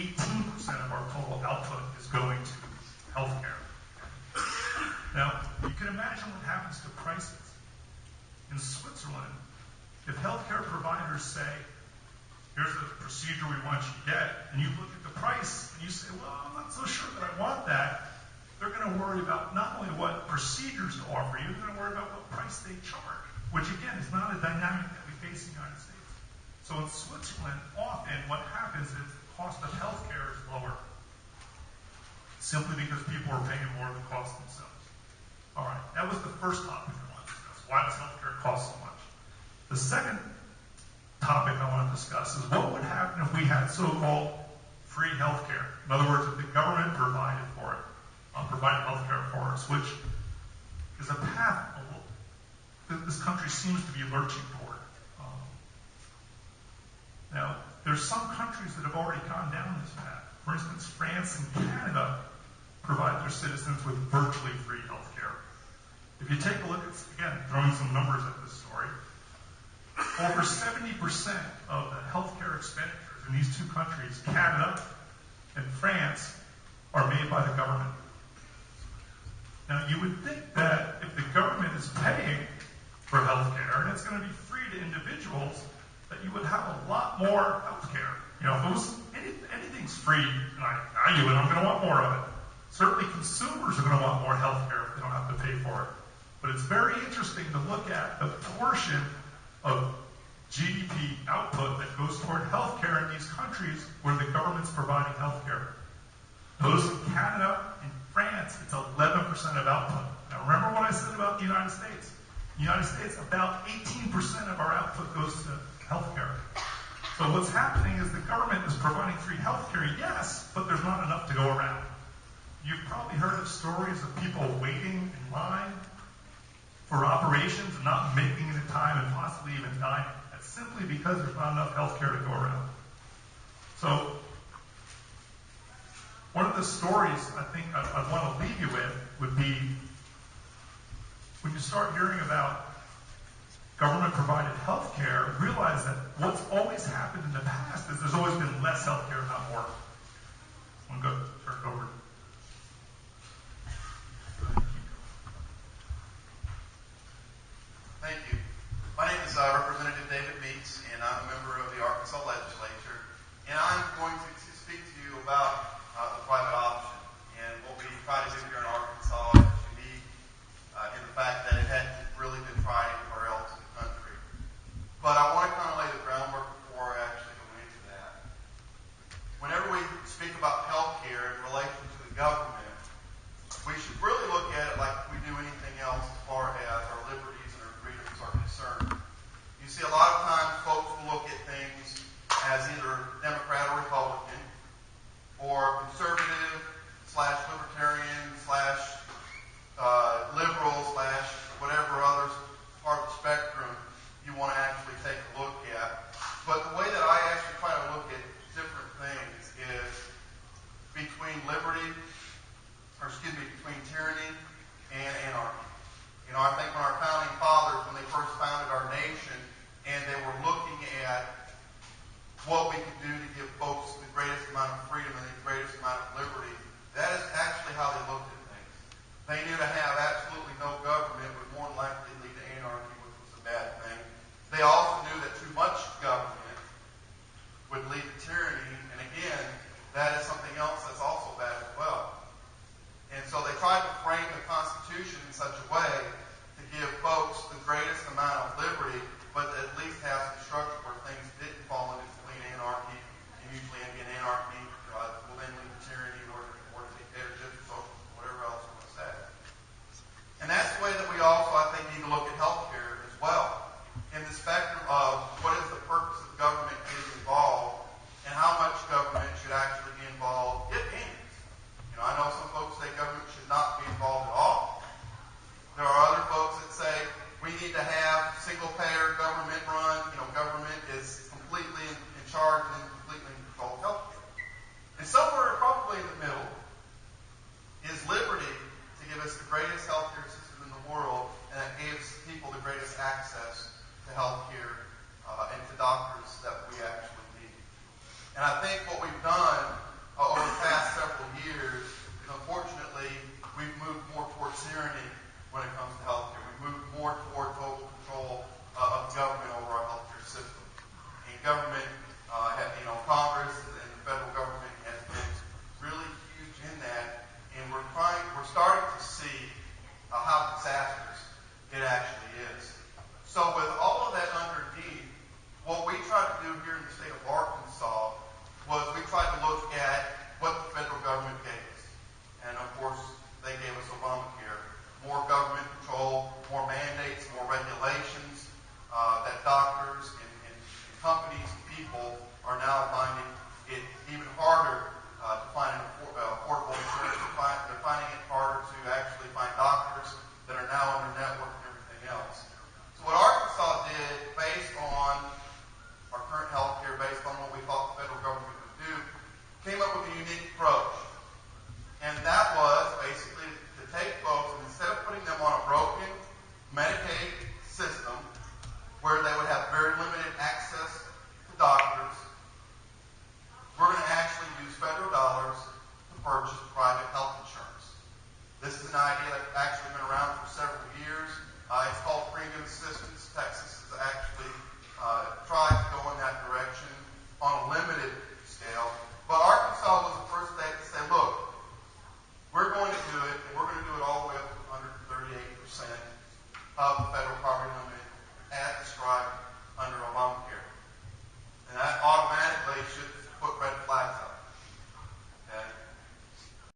18% of our total output is going to healthcare. Now, you can imagine what happens to prices. In Switzerland, if healthcare providers say, here's the procedure we want you to get, and you look at the price and you say, well, I'm not so sure that I want that, they're going to worry about not only what procedures to offer you, they're going to worry about what price they charge, which again is not a dynamic that we face in the United States. So in Switzerland, often what happens is the cost of healthcare is lower, simply because people are paying more of the cost themselves. All right, that was the first topic I wanted to discuss. Why does healthcare cost so much? The second topic I want to discuss is what would happen if we had so-called free healthcare. In other words, if the government provided for it, provided healthcare for us, which is a path that this country seems to be lurching toward. Now, there's some countries that have already gone down this path. For instance, France and Canada provide their citizens with virtually free healthcare. If you take a look at, again, throwing some numbers at this story, over 70% of the healthcare expenditures in these two countries, Canada and France, are made by the government. Now, you would think that if the government is paying for healthcare and it's going to be free to individuals, that you would have a lot more healthcare. You know, if it was anything's free and I value it, I'm going to want more of it. Certainly consumers are going to want more healthcare if they don't have to pay for it. But it's very interesting to look at the portion of GDP output that goes toward healthcare in these countries where the government's providing healthcare. Those in Canada and France, it's 11% of output. Now remember what I said about the United States. The United States, about 18% of our output goes to healthcare. So what's happening is the government is providing free healthcare, yes, but there's not enough to go around. You've probably heard of stories of people waiting in line for operations and not making it in time and possibly even dying. That's simply because there's not enough healthcare to go around. So one of the stories I think I'd want to leave you with would be when you start hearing about government-provided health care, realize that what's always happened in the past is there's always been less health care, not more. I'm going to turn it over. Thank you. My name is Representative David Meeks, and I'm a member of the Arkansas Legislature. And I'm going to speak to you about the private option. And what we try to do here in Arkansas is unique in the fact that it hadn't really been tried anywhere else in the country. But I want to kind of lay the groundwork before I actually go into that. Whenever we speak about health care in relation to the government, we should really look at it like we do anything else as far as our liberties and our freedoms are concerned. You see, a lot of times folks will look at things as either Democrat or Republican, or conservative / libertarian / liberal / whatever other part of the spectrum you want to actually take a look at. But the way that I actually try to look at different things is between between tyranny and anarchy. You know, I think when our founding fathers, when they first founded our nation, and they were looking at what we could do to give folks the greatest amount of freedom and the greatest amount of liberty, that is actually how they looked at things. They knew to have absolutely no government would more than likely lead to anarchy, which was a bad thing. They also knew that too much government would lead to tyranny, and again, that is something else that's also bad as well. And so they tried to frame the Constitution in such a way to give folks the greatest amount of liberty, but at least have some structure where things didn't fall into complete anarchy, and usually in anarchy will then lead to tyranny or dictatorship, or whatever else you want to say. And that's the way that we also, I think, need to look at healthcare as well, in the spectrum of what is the purpose of government getting involved, and how much government should actually be involved, if any. You know, I know some folks say government should not be involved at all. There are other folks that say we need to have single-payer, government-run. You know, government is completely in charge and completely in control of healthcare. And somewhere probably in the middle is liberty to give us the greatest healthcare system in the world, and that gives people the greatest access to healthcare and to doctors that we actually need. And I think what we've done years,